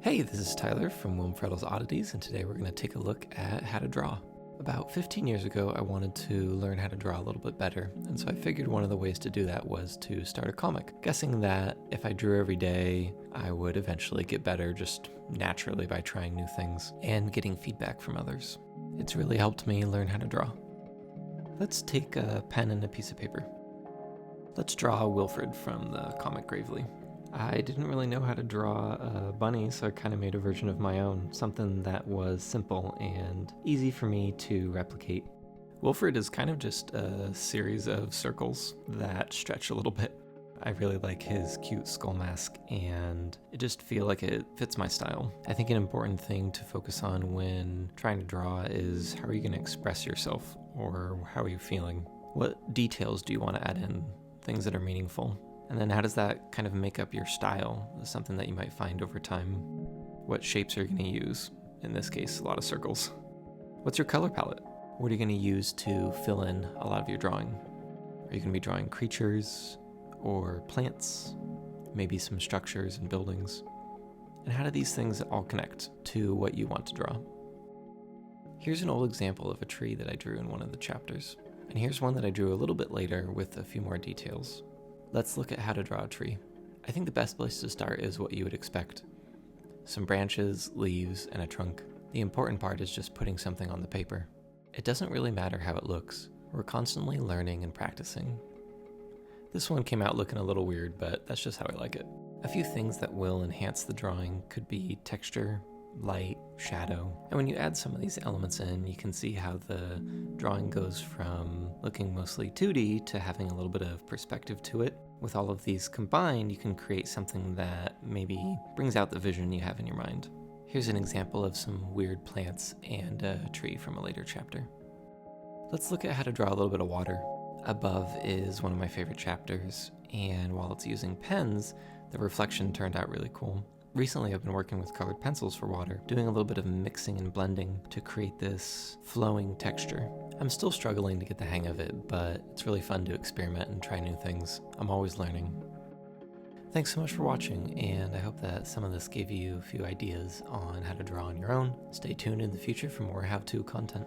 Hey, this is Tyler from Wilmfredle's Oddities, and today we're going to take a look at how to draw. About 15 years ago, I wanted to learn how to draw a little bit better, and so I figured one of the ways to do that was to start a comic, guessing that if I drew every day, I would eventually get better just naturally by trying new things and getting feedback from others. It's really helped me learn how to draw. Let's take a pen and a piece of paper. Let's draw Wilfred from the comic Gravely. I didn't really know how to draw a bunny, so I kind of made a version of my own, something that was simple and easy for me to replicate. Wilfred is kind of just a series of circles that stretch a little bit. I really like his cute skull mask, and it just feels like it fits my style. I think an important thing to focus on when trying to draw is how are you going to express yourself, or how are you feeling? What details do you want to add in? Things that are meaningful. And then how does that kind of make up your style? Something that you might find over time. What shapes are you going to use? In this case, a lot of circles. What's your color palette? What are you going to use to fill in a lot of your drawing? Are you going to be drawing creatures or plants? Maybe some structures and buildings? And how do these things all connect to what you want to draw? Here's an old example of a tree that I drew in one of the chapters. And here's one that I drew a little bit later with a few more details. Let's look at how to draw a tree. I think the best place to start is what you would expect. Some branches, leaves, and a trunk. The important part is just putting something on the paper. It doesn't really matter how it looks. We're constantly learning and practicing. This one came out looking a little weird, but that's just how I like it. A few things that will enhance the drawing could be texture, light, shadow. And when you add some of these elements in, you can see how the drawing goes from looking mostly 2D to having a little bit of perspective to it. With all of these combined, you can create something that maybe brings out the vision you have in your mind. Here's an example of some weird plants and a tree from a later chapter. Let's look at how to draw a little bit of water. Above is one of my favorite chapters, and while it's using pens, the reflection turned out really cool. Recently, I've been working with colored pencils for water, doing a little bit of mixing and blending to create this flowing texture. I'm still struggling to get the hang of it, but it's really fun to experiment and try new things. I'm always learning. Thanks so much for watching, and I hope that some of this gave you a few ideas on how to draw on your own. Stay tuned in the future for more how-to content.